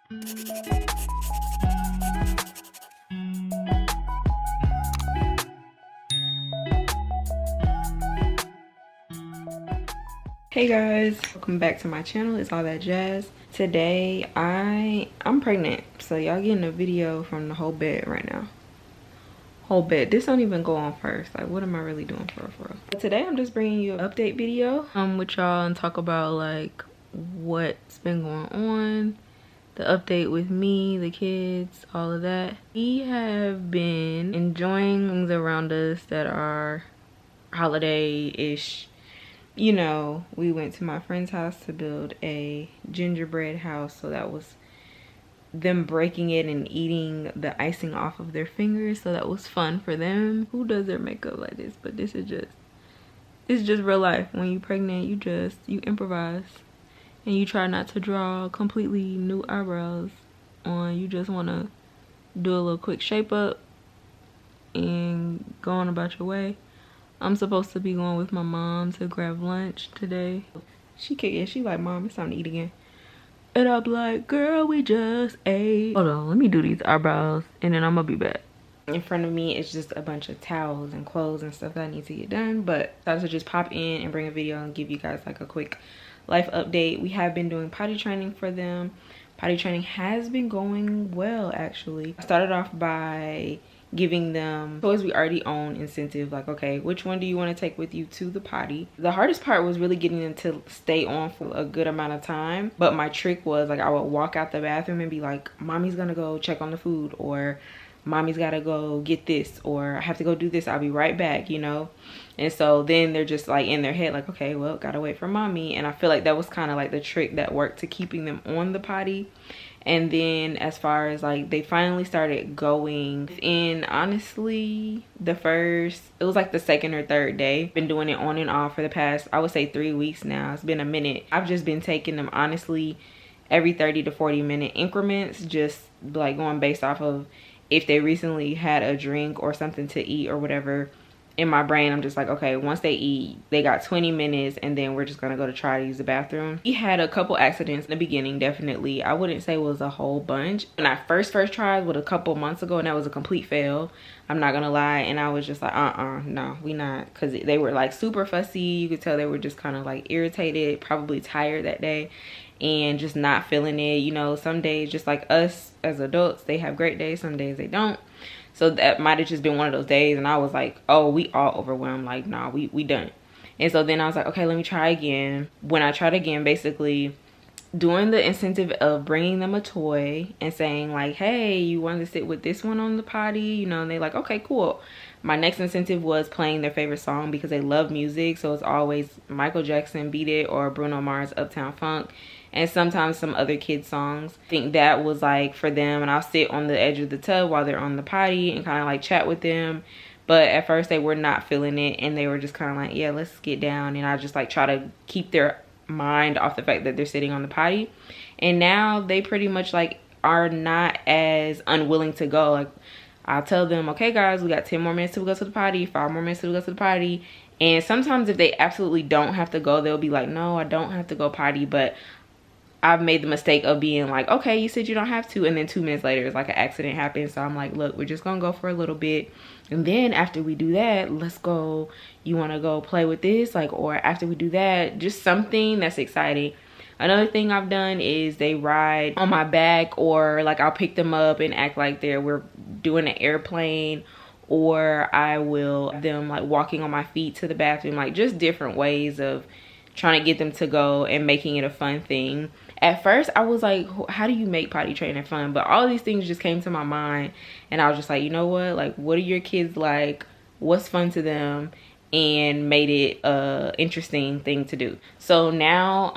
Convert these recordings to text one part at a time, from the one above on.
Hey guys, welcome back to my channel. It's All That Jazz. Today I'm pregnant, so y'all getting a video from the whole bed right now. Whole bed. This don't even go on first. Like, what am I really doing for real? But today I'm just bringing you an update video with y'all and talk about like what's been going on, the update with me, the kids, all of that. We have been enjoying things around us that are holiday-ish. You know, we went to my friend's house to build a gingerbread house, so that was them breaking it and eating the icing off of their fingers, so that was fun for them. Who does their makeup like this? But this is just real life. When you're pregnant, you improvise and you try not to draw completely new eyebrows on. You just want to do a little quick shape up and go on about your way. I'm supposed to be going with my mom to grab lunch today. She like, Mom, it's time to eat again. And I'm like, girl, we just ate. Hold on, let me do these eyebrows and then I'm gonna be back. In front of me is just a bunch of towels and clothes and stuff that I need to get done, but I thought to just pop in and bring a video and give you guys like a quick life update. We have been doing potty training for them. Potty training has been going well, actually. I started off by giving them toys we already own incentive, like, okay, which one do you want to take with you to the potty? The hardest part was really getting them to stay on for a good amount of time, but my trick was like I would walk out the bathroom and be like, Mommy's gonna go check on the food, or Mommy's gotta go get this, or I have to go do this, I'll be right back, you know. And so then they're just like in their head like, okay, well, gotta wait for Mommy. And I feel like that was kind of like the trick that worked to keeping them on the potty. And then as far as like they finally started going in, honestly, it was like the second or third day. Been doing it on and off for the past, I would say 3 weeks now. It's been a minute. I've just been taking them honestly every 30 to 40 minute increments, just like going based off of if they recently had a drink or something to eat or whatever. In my brain, I'm just like, okay, once they eat, they got 20 minutes and then we're just gonna go to try to use the bathroom. We had a couple accidents in the beginning, definitely. I wouldn't say it was a whole bunch. When I first tried with a couple months ago, and that was a complete fail, I'm not gonna lie. And I was just like, no, we not. Cause they were like super fussy. You could tell they were just kind of like irritated, probably tired that day and just not feeling it. You know, some days, just like us as adults, they have great days, some days they don't. So that might have just been one of those days, and I was like, oh, we all overwhelmed, like, nah, we done. And so then I was like, okay, let me try again. When I tried again, basically doing the incentive of bringing them a toy and saying like, hey, you want to sit with this one on the potty, you know, and they like, okay, cool. My next incentive was playing their favorite song because they love music, so it's always Michael Jackson, Beat It, or Bruno Mars, Uptown Funk, and sometimes some other kids songs. I think that was like for them, and I'll sit on the edge of the tub while they're on the potty and kind of like chat with them. But at first they were not feeling it, and they were just kind of like, yeah, let's get down. And I just like try to keep their mind off the fact that they're sitting on the potty. And now they pretty much like are not as unwilling to go. Like, I'll tell them, okay guys, we got 10 more minutes to go to the potty, 5 more minutes to go to the potty. And sometimes if they absolutely don't have to go, they'll be like, no, I don't have to go potty. But I've made the mistake of being like, okay, you said you don't have to, and then 2 minutes later it's like an accident happens. So I'm like, look, we're just gonna go for a little bit, and then after we do that, let's go, you want to go play with this, like, or after we do that, just something that's exciting. Another thing I've done is they ride on my back, or like I'll pick them up and act like we're doing an airplane, or I will have them like walking on my feet to the bathroom, like just different ways of trying to get them to go and making it a fun thing. At first I was like, how do you make potty training fun? But all of these things just came to my mind, and I was just like, you know what, like, what are your kids like, what's fun to them, and made it a interesting thing to do. So now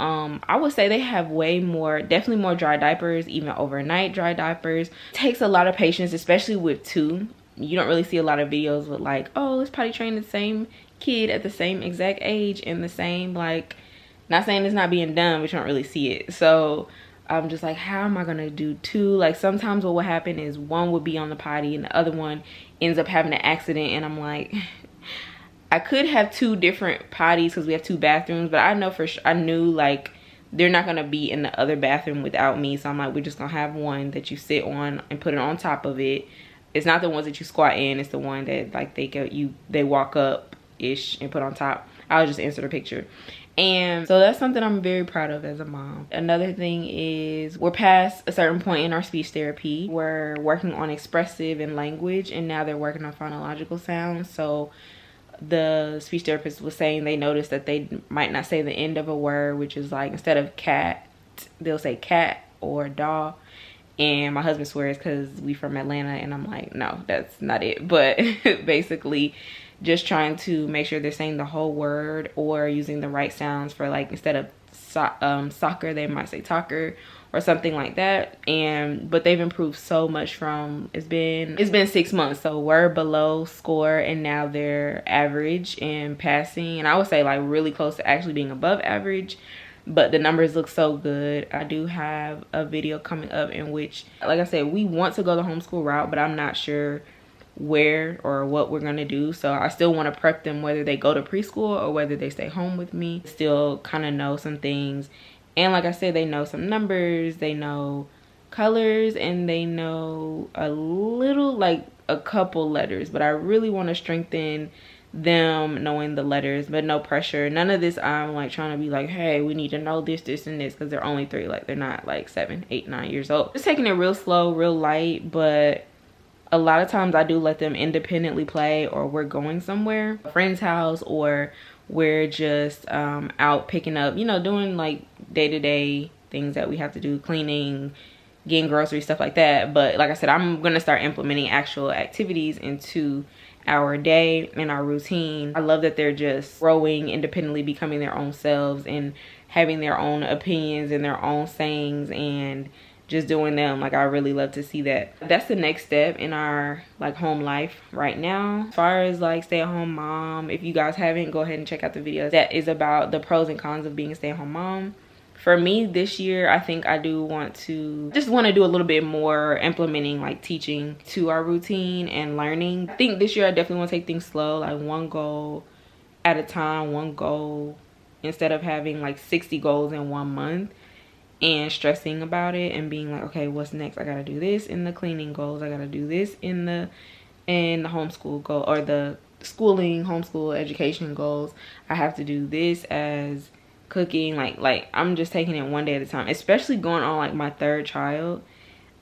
I would say they have definitely more dry diapers, even overnight dry diapers. It takes a lot of patience, especially with 2. You don't really see a lot of videos with like, oh, let's potty train the same kid at the same exact age and the same, like, not saying it's not being done, but you don't really see it. So I'm just like, how am I gonna do 2? Like, sometimes what will happen is one would be on the potty and the other one ends up having an accident, and I'm like, I could have 2 different potties because we have 2 bathrooms, but I know for sure, I knew like they're not gonna be in the other bathroom without me. So I'm like, we're just gonna have one that you sit on and put it on top of it. It's not the ones that you squat in, it's the one that like they walk up ish and put on top. I'll just insert a picture. And so that's something I'm very proud of as a mom. Another thing is we're past a certain point in our speech therapy. We're working on expressive and language, and now they're working on phonological sounds. So the speech therapist was saying they noticed that they might not say the end of a word, which is like instead of cat, they'll say cat or dog. And my husband swears because we from Atlanta, and I'm like, no, that's not it. But basically just trying to make sure they're saying the whole word or using the right sounds for, like, instead of soccer, they might say talker or something like that. But they've improved so much from, it's been 6 months, so we're below score and now they're average and passing, and I would say like really close to actually being above average. But the numbers look so good. I do have a video coming up in which, like I said, we want to go the homeschool route, but I'm not sure where or what we're gonna do. So I still want to prep them whether they go to preschool or whether they stay home with me. Still kind of know some things, and like I said, they know some numbers, they know colors, and they know a little, like a couple letters. But I really want to strengthen them knowing the letters, but no pressure. None of this I'm like trying to be like, hey, we need to know this, this, and this, because they're only 3. Like, they're not like 7, 8, 9 years old. Just taking it real slow, real light. But a lot of times I do let them independently play, or we're going somewhere, a friend's house, or we're just out picking up, you know, doing like day-to-day things that we have to do, cleaning, getting groceries, stuff like that. But like I said, I'm gonna start implementing actual activities into our day and our routine. I love that they're just growing independently, becoming their own selves and having their own opinions and their own sayings and just doing them. Like, I really love to see that. That's the next step in our like home life right now. As far as like stay-at-home mom, if you guys haven't, go ahead and check out the video that is about the pros and cons of being a stay-at-home mom. For me this year, I think I do want to do a little bit more implementing like teaching to our routine and learning. I think this year I definitely want to take things slow, like one goal at a time, one goal, instead of having like 60 goals in 1 month and stressing about it and being like, okay, what's next? I gotta do this in the cleaning goals, I gotta do this in the homeschool goal, or the schooling homeschool education goals. I have to do this as cooking. Like I'm just taking it one day at a time, especially going on like my 3rd child.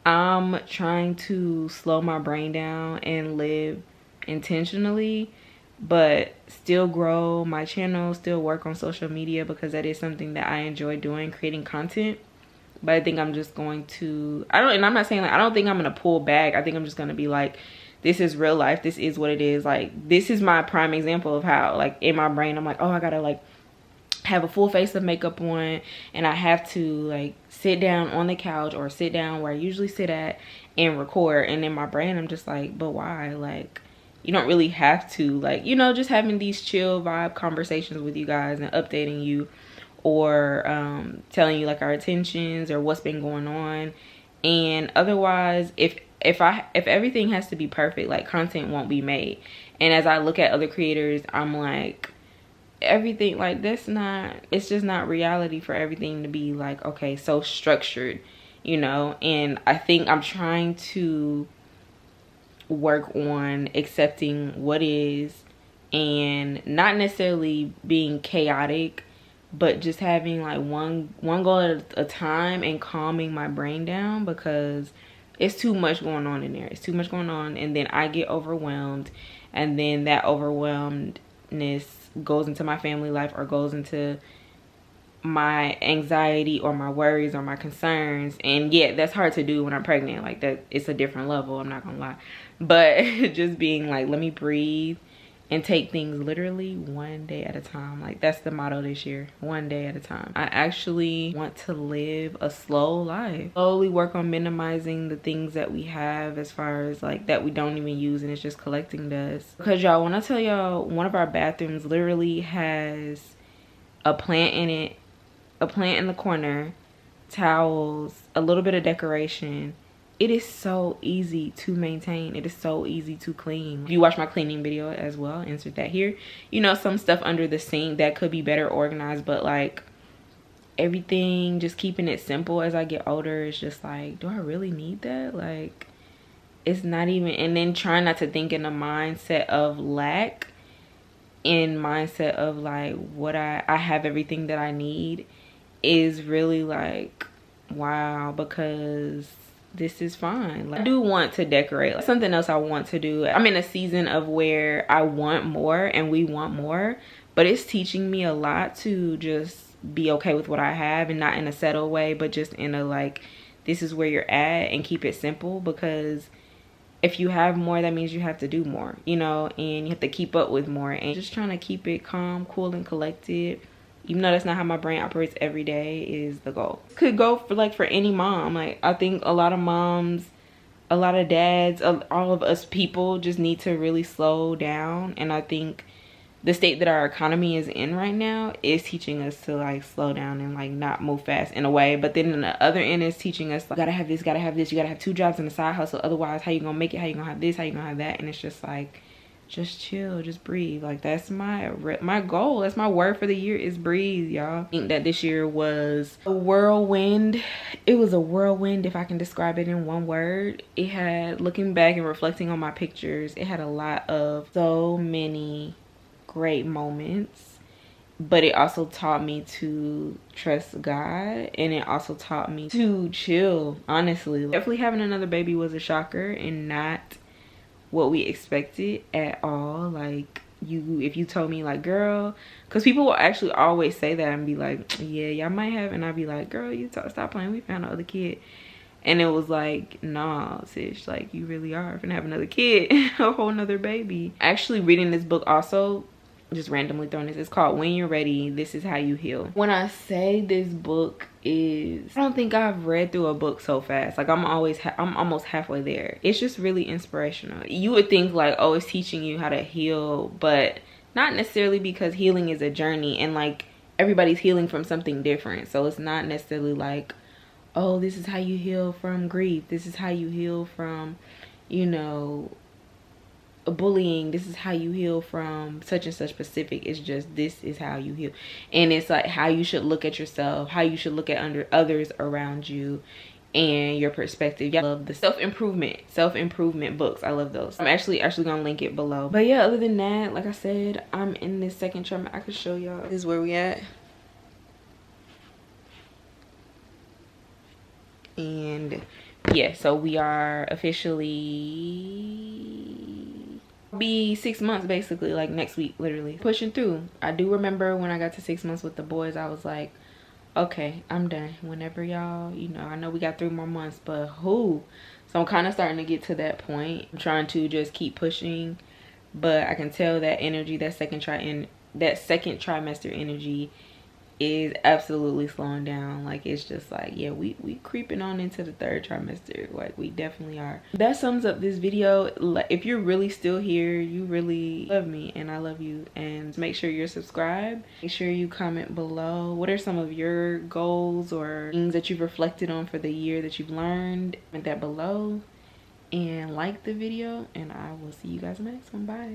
I'm trying to slow my brain down and live intentionally, but still grow my channel, still work on social media, because that is something that I enjoy doing, creating content. But I think I'm just going to, and I'm not saying like, I don't think I'm gonna pull back. I think I'm just gonna be like, this is real life, this is what it is. Like, this is my prime example of how, like, in my brain I'm like, oh, I gotta like have a full face of makeup on, and I have to like sit down on the couch or sit down where I usually sit at and record. And in my brain I'm just like, but why? Like, you don't really have to, like, you know, just having these chill vibe conversations with you guys and updating you, or telling you like our intentions or what's been going on. And otherwise, if everything has to be perfect, like, content won't be made. And as I look at other creators, I'm like, everything, like, it's just not reality for everything to be like, okay, so structured, you know. And I think I'm trying to work on accepting what is, and not necessarily being chaotic, but just having like one goal at a time and calming my brain down, because it's too much going on in there. It's too much going on, and then I get overwhelmed, and then that overwhelmedness goes into my family life, or goes into my anxiety or my worries or my concerns. And yeah, that's hard to do when I'm pregnant. Like, that, it's a different level, I'm not gonna lie. But just being like, let me breathe and take things literally one day at a time. Like, that's the motto this year, one day at a time. I actually want to live a slow life, slowly work on minimizing the things that we have, as far as like that we don't even use and it's just collecting dust. Because y'all, when I tell y'all, one of our bathrooms literally has a plant in it, a plant in the corner, towels, a little bit of decoration. It is so easy to maintain. It is so easy to clean. If you watch my cleaning video as well, insert that here. You know, some stuff under the sink that could be better organized, but like, everything, just keeping it simple as I get older, it's just like, do I really need that? Like, it's not even. And then trying not to think in a mindset of lack, in mindset of like what I have everything that I need, is really like, wow, because this is fine. Like, I do want to decorate. Like, something else I want to do. I'm in a season of where I want more and we want more, but it's teaching me a lot to just be okay with what I have, and not in a settle way, but just in a like, this is where you're at, and keep it simple. Because if you have more, that means you have to do more, you know, and you have to keep up with more. And just trying to keep it calm, cool, and collected, even though that's not how my brain operates every day, is the goal. Could go for like for any mom. Like, I think a lot of moms, a lot of dads, all of us people just need to really slow down. And I think the state that our economy is in right now is teaching us to like slow down and like not move fast in a way. But then on the other end is teaching us like, gotta have this, gotta have this, you gotta have 2 jobs and a side hustle, otherwise how you gonna make it, how you gonna have this, how you gonna have that. And it's just like, just chill, just breathe. Like, that's my goal. That's my word for the year, is breathe, y'all. I think that this year was a whirlwind. It was a whirlwind, if I can describe it in one word. It had, looking back and reflecting on my pictures, it had a lot of so many great moments, but it also taught me to trust God, and it also taught me to chill, honestly. Definitely having another baby was a shocker, and not what we expected at all. Like, if you told me like, girl, because people will actually always say that and be like, yeah, y'all might have, and I'd be like, girl, stop playing, we found another kid. And it was like, nah, sis, like, you really are gonna have another kid, a whole nother baby. Actually reading this book also, just randomly throwing this, it's called When You're Ready, This Is How You Heal. When I say this book is, I don't think I've read through a book so fast. Like, I'm almost halfway there. It's just really inspirational. You would think like, oh, it's teaching you how to heal, but not necessarily, because healing is a journey, and like, everybody's healing from something different. So it's not necessarily like, oh, this is how you heal from grief, this is how you heal from, you know, bullying, this is how you heal from such and such specific. It's just, this is how you heal. And it's like how you should look at yourself, how you should look at others around you, and your perspective. I love the self-improvement books. I love those. I'm actually gonna link it below. But yeah, other than that, like I said, I'm in this second trimester. I could show y'all. This is where we at. And yeah, so we are officially be 6 months basically, like next week, literally pushing through. I do remember when I got to 6 months with the boys, I was like, okay, I'm done. Whenever y'all, you know, I know we got 3 more months, but who? So I'm kind of starting to get to that point. I'm trying to just keep pushing, but I can tell that energy, that second trimester energy is absolutely slowing down. Like, it's just like, yeah, we creeping on into the 3rd trimester. Like, we definitely are. That sums up this video. If you're really still here, you really love me, and I love you. And make sure you're subscribed. Make sure you comment below, what are some of your goals or things that you've reflected on for the year that you've learned. Comment that below, and like the video, and I will see you guys in the next one. Bye.